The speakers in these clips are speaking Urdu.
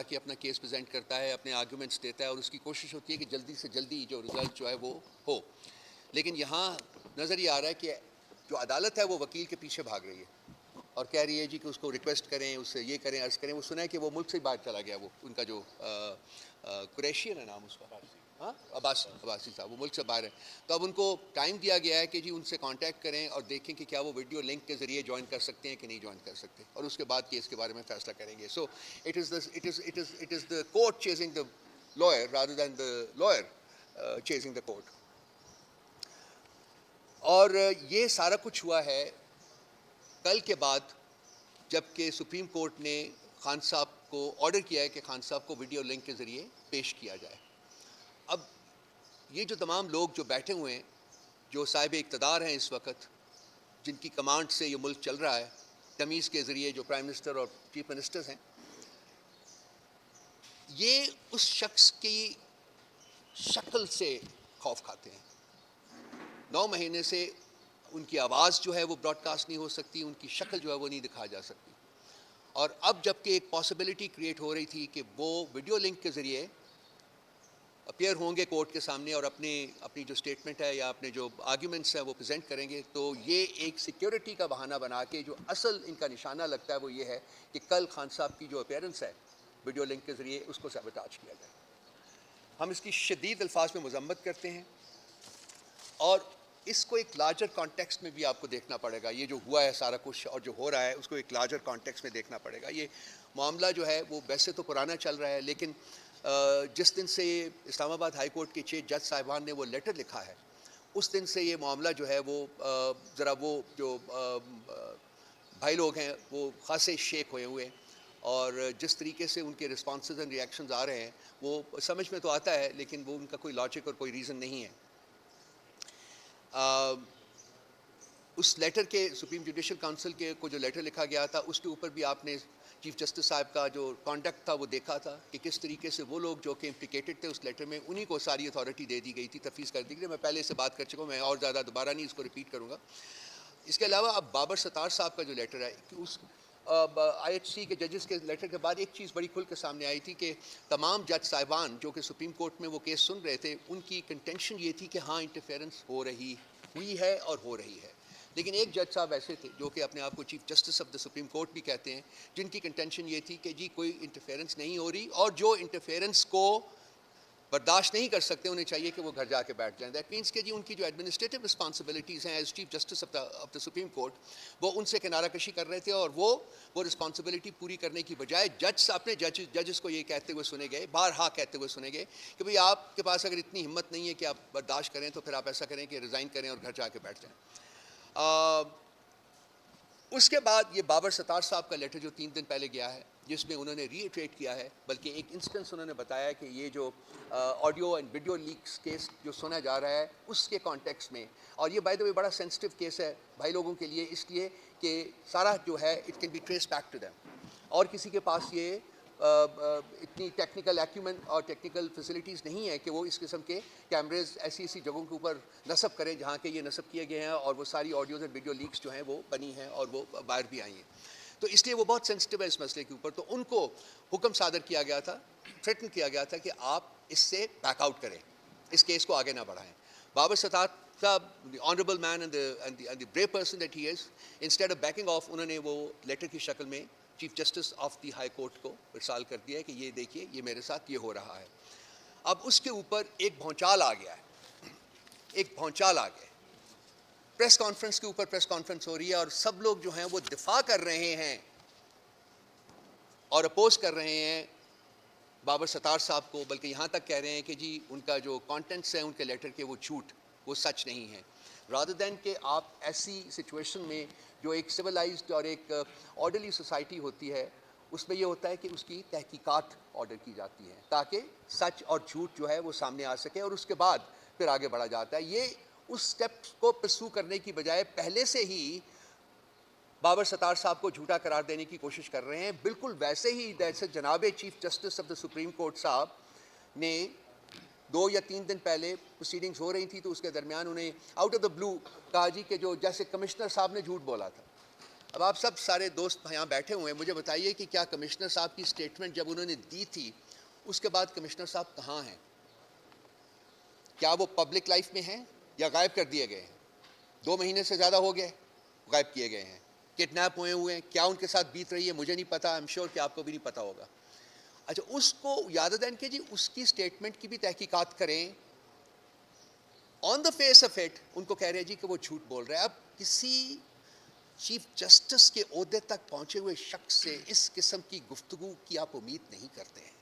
کے اپنا کیس پریزنٹ کرتا ہے, اپنے آرگومنٹس دیتا ہے, اور اس کی کوشش ہوتی ہے کہ جلدی سے جلدی جو رزلٹ جو ہے وہ ہو. لیکن یہاں نظر یہ آ رہا ہے کہ جو عدالت ہے وہ وکیل کے پیچھے بھاگ رہی ہے اور کہہ رہی ہے جی کہ اس کو ریکویسٹ کریں, اس سے یہ کریں, عرض کریں. وہ سنا ہے کہ وہ ملک سے باہر چلا گیا, وہ ان کا جو قریشی ہے نا نام اس کا, ہاں عباسی صاحب, وہ ملک سے باہر ہے. تو اب ان کو ٹائم دیا گیا ہے کہ جی ان سے کانٹیکٹ کریں اور دیکھیں کہ کیا وہ ویڈیو لنک کے ذریعے جوائن کر سکتے ہیں کہ نہیں جوائن کر سکتے, اور اس کے بعد کیس کے بارے میں فیصلہ کریں گے. سو it is the court chasing the lawyer rather than the lawyer chasing the court. اور یہ سارا کچھ ہوا ہے کل کے بعد جب کہ سپریم کورٹ نے خان صاحب کو آرڈر کیا ہے کہ خان صاحب کو ویڈیو لنک کے ذریعے پیش کیا جائے. اب یہ جو تمام لوگ جو بیٹھے ہوئے ہیں, جو صاحب اقتدار ہیں اس وقت, جن کی کمانڈ سے یہ ملک چل رہا ہے, تمیز کے ذریعے جو پرائم منسٹر اور چیف منسٹرز ہیں, یہ اس شخص کی شکل سے خوف کھاتے ہیں. 9 مہینے سے ان کی آواز جو ہے وہ براڈ کاسٹ نہیں ہو سکتی, ان کی شکل جو ہے وہ نہیں دکھا جا سکتی. اور اب جب کہ ایک پاسبلٹی کریٹ ہو رہی تھی کہ وہ ویڈیو لنک کے ذریعے اپیئر ہوں گے کورٹ کے سامنے اور اپنی جو سٹیٹمنٹ ہے یا اپنے جو آرگیومنٹس ہیں وہ پریزنٹ کریں گے, تو یہ ایک سیکیورٹی کا بہانہ بنا کے جو اصل ان کا نشانہ لگتا ہے وہ یہ ہے کہ کل خان صاحب کی جو اپیئرنس ہے ویڈیو لنک کے ذریعے اس کو سیبوٹاج کیا جائے. ہم اس کی شدید الفاظ میں مذمت کرتے ہیں, اور اس کو ایک لارجر کانٹیکسٹ میں بھی آپ کو دیکھنا پڑے گا. یہ جو ہوا ہے سارا کچھ اور جو ہو رہا ہے اس کو ایک لارجر کانٹیکسٹ میں دیکھنا پڑے گا. یہ معاملہ جو ہے وہ ویسے تو پرانا چل رہا ہے, لیکن جس دن سے اسلام آباد ہائی کورٹ کے 6 جج صاحبان نے وہ لیٹر لکھا ہے, اس دن سے یہ معاملہ جو ہے وہ ذرا وہ جو بھائی لوگ ہیں وہ خاصے شیک ہوئے ہیں, اور جس طریقے سے ان کے رسپانسز اینڈ ریئیکشنز آ رہے ہیں وہ سمجھ میں تو آتا ہے, لیکن وہ ان کا کوئی لاجک اور کوئی ریزن نہیں ہے. اس لیٹر کے سپریم جوڈیشل کونسل کے کو جو لیٹر لکھا گیا تھا اس کے اوپر بھی آپ نے چیف جسٹس صاحب کا جو کانڈکٹ تھا وہ دیکھا تھا کہ کس طریقے سے وہ لوگ جو کہ امپلیکیٹڈ تھے اس لیٹر میں, انہی کو ساری اتھارٹی دے دی گئی تھی, تفویض کر دی گئی. میں پہلے سے بات کر چکا ہوں, میں اور زیادہ دوبارہ نہیں اس کو ریپیٹ کروں گا. اس کے علاوہ اب بابر ستار صاحب کا جو لیٹر ہے, اس آئی ایچ سی کے ججز کے لیٹر کے بعد ایک چیز بڑی کھل کے سامنے آئی تھی کہ تمام جج صاحبان جو کہ سپریم کورٹ میں وہ کیس سن رہے تھے, ان کی کنٹینشن یہ تھی کہ ہاں انٹرفیئرنس ہوئی ہے اور ہو رہی ہے. لیکن ایک جج صاحب ایسے تھے جو کہ اپنے آپ کو chief justice of the supreme court بھی کہتے ہیں, جن کی کنٹینشن یہ تھی کہ جی کوئی انٹرفیئرنس نہیں ہو رہی, اور جو انٹرفیئرنس کو برداشت نہیں کر سکتے انہیں چاہیے کہ وہ گھر جا کے بیٹھ جائیں. دیٹ مینس کہ جی ان کی جو ایڈمنسٹریٹو رسپانسبلٹیز ہیں as chief justice of the supreme court, وہ ان سے کنارہ کشی کر رہے تھے, اور وہ رسپانسبلٹی پوری کرنے کی بجائے اپنے ججز کو یہ کہتے ہوئے سنے گئے, بارہا کہتے ہوئے سنے گئے کہ بھئی آپ کے پاس اگر اتنی ہمت نہیں ہے کہ آپ برداشت کریں تو پھر آپ ایسا کریں کہ ریزائن کریں اور گھر جا کے بیٹھ جائیں. اس کے بعد یہ بابر ستار صاحب کا لیٹر جو 3 دن پہلے گیا ہے, جس میں انہوں نے ری ایٹریٹ کیا ہے, بلکہ ایک انسٹنس انہوں نے بتایا کہ یہ جو audio and video leaks case جو سنا جا رہا ہے اس کے کانٹیکسٹ میں, اور یہ بائی دا وے بڑا سینسٹیو کیس ہے بھائی لوگوں کے لیے, اس لیے کہ سارا جو ہے it can be trace back to them, اور کسی کے پاس یہ اتنی ٹیکنیکل ایکیومن اور ٹیکنیکل فیسلٹیز نہیں ہے کہ وہ اس قسم کے کیمریز ایسی جگہوں کے اوپر نصب کریں جہاں کے یہ نصب کیے گئے ہیں, اور وہ ساری آڈیوز اور ویڈیو لیکس جو ہیں وہ بنی ہیں اور وہ باہر بھی آئی ہیں. تو اس لیے وہ بہت سینسٹیو ہے اس مسئلے کے اوپر. تو ان کو حکم صادر کیا گیا تھا, تھریٹن کیا گیا تھا کہ آپ اس سے بیک آؤٹ کریں, اس کیس کو آگے نہ بڑھائیں. بابر ستار صاحب, the honorable man and the brave person that he is, instead of backing off, انہوں نے وہ لیٹر کی شکل میں chief justice of the high court کو ارسال کر دیا ہے کہ یہ دیکھیے یہ میرے ساتھ یہ ہو رہا ہے. اب اس کے اوپر ایک بھونچال آ گیا ہے, پریس کانفرنس کے اوپر پریس کانفرنس ہو رہی ہے, اور سب لوگ جو ہیں وہ دفاع کر رہے ہیں اور اپوز کر رہے ہیں بابر ستار صاحب کو, بلکہ یہاں تک کہہ رہے ہیں کہ جی ان کا جو کانٹینٹس ہیں ان کے لیٹر کے وہ جھوٹ, وہ سچ نہیں ہیں. رادر دین کہ آپ ایسی سچویشن میں جو ایک سویلائزڈ اور ایک آرڈرلی سوسائٹی ہوتی ہے, اس میں یہ ہوتا ہے کہ اس کی تحقیقات آرڈر کی جاتی ہیں تاکہ سچ اور جھوٹ جو ہے وہ سامنے آ سکے, اور اس کے بعد پھر آگے بڑھا جاتا ہے. یہ اس سٹیپ کو پرسو کرنے کی بجائے پہلے سے ہی بابر ستار صاحب کو جھوٹا قرار دینے کی کوشش کر رہے ہیں, بالکل ویسے ہی جیسے جناب chief justice of the supreme court صاحب نے 2 یا 3 دن پہلے پروسیڈنگز ہو رہی تھی تو اس کے درمیان انہیں آؤٹ آف دا بلو کہا جی کہ جو جیسے کمشنر صاحب نے جھوٹ بولا تھا, اب آپ سب سارے دوست یہاں بیٹھے ہوئے ہیں, مجھے بتائیے کہ کیا کمشنر صاحب کی اسٹیٹمنٹ جب انہوں نے دی تھی اس کے بعد کمشنر صاحب کہاں ہیں؟ کیا وہ پبلک لائف میں ہیں یا غائب کر دیے گئے ہیں؟ 2 مہینے سے زیادہ ہو گئے غائب کیے گئے ہیں, کڈنیپ ہوئے ہیں. کیا ان کے ساتھ بیت رہی ہے مجھے نہیں پتا, آئی ایم شیور کہ آپ کو بھی نہیں پتا ہوگا. اچھا, اس کو یاد دین کہ جی اس کی اسٹیٹمنٹ کی بھی تحقیقات کریں. On the face of it ان کو کہہ رہے جی کہ وہ جھوٹ بول رہے ہیں. اب کسی چیف جسٹس کے عہدے تک پہنچے ہوئے شخص سے اس قسم کی گفتگو کی آپ امید نہیں کرتے ہیں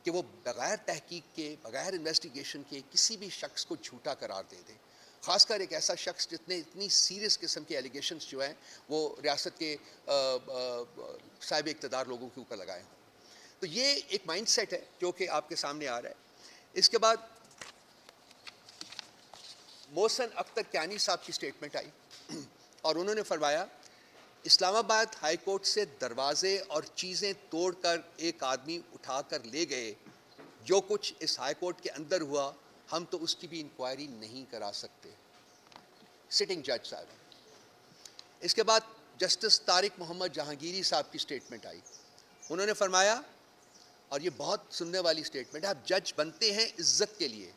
کہ وہ بغیر تحقیق کے, بغیر انویسٹیگیشن کے کسی بھی شخص کو جھوٹا قرار دے دے, خاص کر ایک ایسا شخص جتنے اتنی سیریس قسم کے ایلیگیشنز جو ہیں وہ ریاست کے صاحب اقتدار لوگوں کے اوپر لگائے ہوں. تو یہ ایک مائنڈ سیٹ ہے جو کہ آپ کے سامنے آ رہا ہے. اس کے بعد محسن اختر کیانی صاحب کی اسٹیٹمنٹ آئی اور انہوں نے فرمایا اسلام آباد ہائی کورٹ سے دروازے اور چیزیں توڑ کر ایک آدمی اٹھا کر لے گئے. جو کچھ اس ہائی کورٹ کے اندر ہوا ہم تو اس کی بھی انکوائری نہیں کرا سکتے. سٹنگ جج صاحب. اس کے بعد جسٹس طارق محمد جہانگیری صاحب کی اسٹیٹمنٹ آئی. انہوں نے فرمایا, اور یہ بہت سننے والی اسٹیٹمنٹ ہے, آپ جج بنتے ہیں عزت کے لیے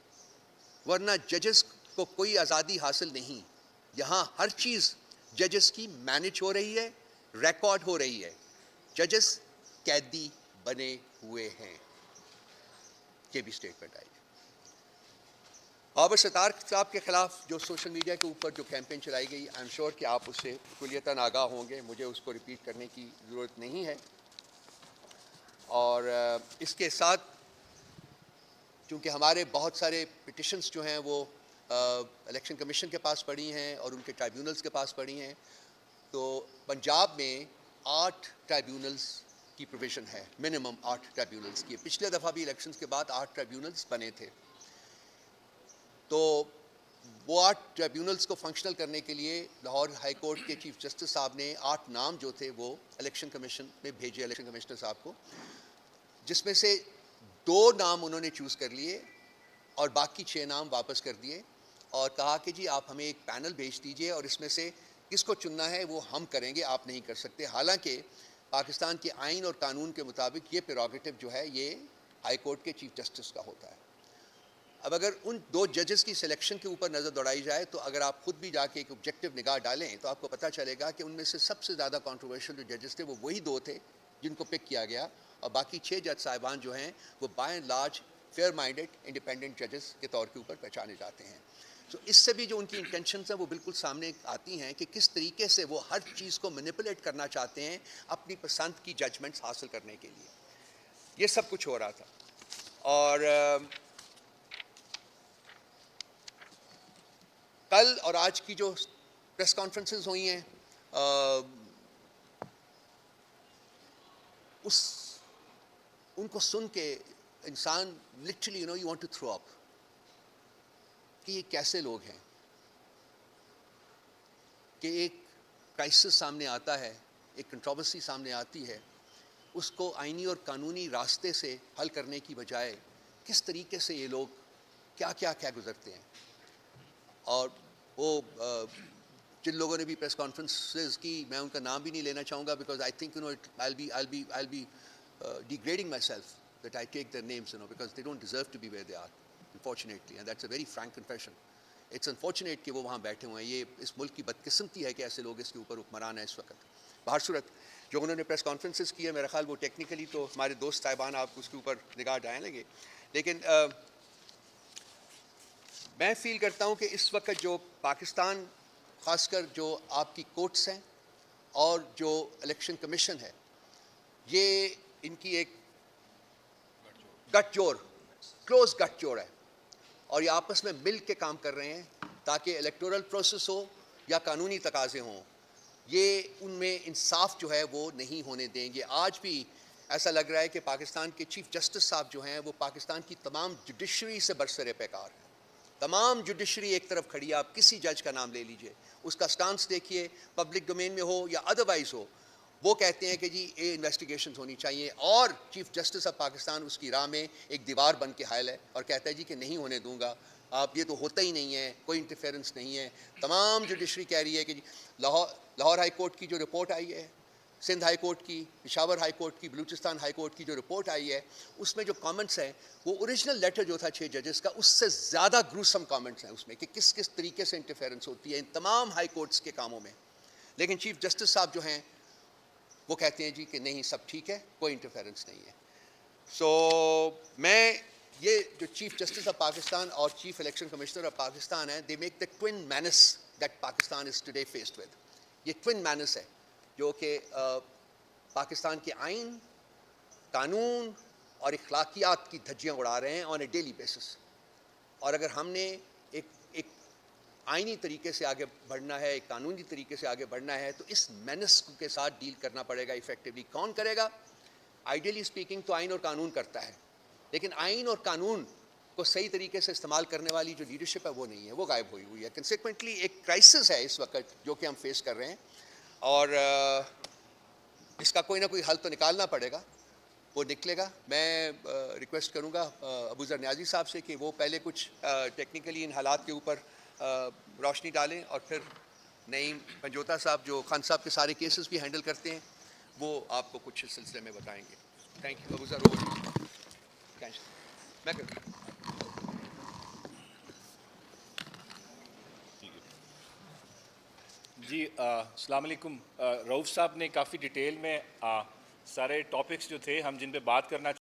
ورنہ ججز کو کوئی آزادی حاصل نہیں. یہاں ہر چیز ججز کی مینج ہو رہی ہے, ریکارڈ ہو رہی ہے. ججز قیدی بنے ہوئے ہیں. یہ بھی اسٹیٹمنٹ آئی. بابر ستار صاحب کے خلاف جو سوشل میڈیا کے اوپر جو کیمپین چلائی گئی, آئی ایم شیور کہ آپ اس سے کلیتاً آگاہ ہوں گے, مجھے اس کو ریپیٹ کرنے کی ضرورت نہیں ہے. اور اس کے ساتھ چونکہ ہمارے بہت سارے پٹیشنز جو ہیں وہ الیکشن کمیشن کے پاس پڑی ہیں اور ان کے ٹرائیبیونلز کے پاس پڑی ہیں, تو پنجاب میں 8 ٹرائیبیونلز کی پروویژن ہے, منیمم 8 ٹرائیبیونلز کی. پچھلے دفعہ بھی الیکشنز کے بعد 8 ٹرائیبیونلز بنے تھے. تو وہ 8 ٹرائیبیونلز کو فنکشنل کرنے کے لیے لاہور ہائی کورٹ کے چیف جسٹس صاحب نے 8 نام جو تھے وہ الیکشن کمیشن میں بھیجے, الیکشن کمشنر صاحب کو, جس میں سے 2 نام انہوں نے چوز کر لیے اور باقی 6 نام واپس کر دیے اور کہا کہ جی آپ ہمیں ایک پینل بھیج دیجئے اور اس میں سے کس کو چننا ہے وہ ہم کریں گے, آپ نہیں کر سکتے. حالانکہ پاکستان کے آئین اور قانون کے مطابق یہ پریروگیٹو جو ہے یہ ہائی کورٹ کے چیف جسٹس کا ہوتا ہے. اب اگر ان 2 ججز کی سلیکشن کے اوپر نظر دوڑائی جائے تو اگر آپ خود بھی جا کے ایک آبجیکٹو نگاہ ڈالیں تو آپ کو پتہ چلے گا کہ ان میں سے سب سے زیادہ کنٹروورشل جو ججز تھے وہ وہی 2 تھے جن کو پک کیا گیا, اور باقی 6 جج صاحبان جو ہیں وہ by and large fair minded independent ججز کے طور کے اوپر پہچانے جاتے ہیں. تو اس سے بھی جو ان کی انٹینشنز ہیں وہ بالکل سامنے آتی ہیں کہ کس طریقے سے وہ ہر چیز کو مینیپولیٹ کرنا چاہتے ہیں اپنی پسند کی ججمنٹس حاصل کرنے کے لیے. یہ سب کچھ ہو رہا تھا. اور کل اور آج کی جو پریس کانفرنسز ہوئی ہیں ان کو سن کے انسان literally you want to throw up کہ یہ کیسے لوگ ہیں کہ ایک کرائسس سامنے آتا ہے, ایک کنٹروورسی سامنے آتی ہے, اس کو آئینی اور قانونی راستے سے حل کرنے کی بجائے کس طریقے سے یہ لوگ کیا گزرتے ہیں. اور وہ جن لوگوں نے بھی پریس کانفرنسز کی میں ان کا نام بھی نہیں لینا چاہوں گا because I think I'll be degrading myself that I take their names because they don't deserve to be where they are unfortunately, and that's a very frank confession. It's unfortunate کہ وہ وہاں بیٹھے ہوئے ہیں. یہ اس ملک کی بدقسمتی ہے کہ ایسے لوگ اس کے اوپر حکمران ہیں اس وقت. بہر صورت جو انہوں نے پریس کانفرنسز کی ہے میرا خیال وہ ٹیکنیکلی تو ہمارے دوست صاحبان آپ اس کے اوپر نگاہ ڈالیں گے, لیکن میں فیل کرتا ہوں کہ اس وقت جو پاکستان خاص کر جو آپ کی کورٹس ہیں اور جو الیکشن کمیشن ہے یہ ان کی ایک گٹھ جوڑ کلوز گٹھ جوڑ ہے اور یہ آپس میں مل کے کام کر رہے ہیں تاکہ الیکٹورل پروسیس ہو یا قانونی تقاضے ہوں یہ ان میں انصاف جو ہے وہ نہیں ہونے دیں گے. آج بھی ایسا لگ رہا ہے کہ پاکستان کے چیف جسٹس صاحب جو ہیں وہ پاکستان کی تمام جوڈیشری سے برسر پیکار ہیں. تمام جوڈیشری ایک طرف کھڑی ہے. آپ کسی جج کا نام لے لیجئے, اس کا سٹانس دیکھیے, پبلک ڈومین میں ہو یا ادروائز ہو, وہ کہتے ہیں کہ جی یہ انویسٹیگیشنز ہونی چاہیے, اور چیف جسٹس آف پاکستان اس کی راہ میں ایک دیوار بن کے حائل ہے اور کہتا ہے جی کہ نہیں ہونے دوں گا آپ یہ تو ہوتا ہی نہیں ہے, کوئی انٹرفیئرنس نہیں ہے. تمام جوڈیشری کہہ رہی ہے کہ لاہور ہائی کورٹ کی جو رپورٹ آئی ہے, سندھ ہائی کورٹ کی, پشاور ہائی کورٹ کی, بلوچستان ہائی کورٹ کی جو رپورٹ آئی ہے, اس میں جو کامنٹس ہیں وہ اوریجنل لیٹر جو تھا 6 ججز کا اس سے زیادہ گروسم کامنٹس ہیں اس میں, کہ کس کس طریقے سے انٹرفیئرنس ہوتی ہے ان تمام ہائی کورٹس کے کاموں میں. لیکن چیف جسٹس صاحب جو ہیں وہ کہتے ہیں جی کہ نہیں سب ٹھیک ہے, کوئی انٹرفیئرنس نہیں ہے. سو میں یہ جو چیف جسٹس آف پاکستان اور chief election commissioner of Pakistan ہیں, they make the twin menace that Pakistan is today faced with. یہ ٹوین مینس ہے جو کہ پاکستان کے آئین, قانون اور اخلاقیات کی دھجیاں اڑا رہے ہیں آن اے ڈیلی بیسس. اور اگر ہم نے ایک آئینی طریقے سے آگے بڑھنا ہے, ایک قانونی طریقے سے آگے بڑھنا ہے, تو اس مینس کے ساتھ ڈیل کرنا پڑے گا ایفیکٹولی. کون کرے گا؟ آئیڈیلی اسپیکنگ تو آئین اور قانون کرتا ہے, لیکن آئین اور قانون کو صحیح طریقے سے استعمال کرنے والی جو لیڈرشپ ہے وہ نہیں ہے, وہ غائب ہوئی ہوئی ہے. کنسیکوینٹلی ایک کرائسس ہے اس وقت جو کہ ہم فیس کر رہے ہیں, اور اس کا کوئی نہ کوئی حل تو نکالنا پڑے گا, وہ نکلے گا. میں ریکویسٹ کروں گا ابو ذر نیازی صاحب سے کہ وہ پہلے کچھ ٹیکنیکلی ان حالات کے اوپر روشنی ڈالیں, اور پھر نعیم پنجوتا صاحب جو خان صاحب کے سارے کیسز بھی ہینڈل کرتے ہیں وہ آپ کو کچھ اس سلسلے میں بتائیں گے. تھینک یو ابو ذر. میں جی السلام علیکم. رؤف صاحب نے کافی ڈیٹیل میں سارے ٹاپکس جو تھے ہم جن پہ بات کرنا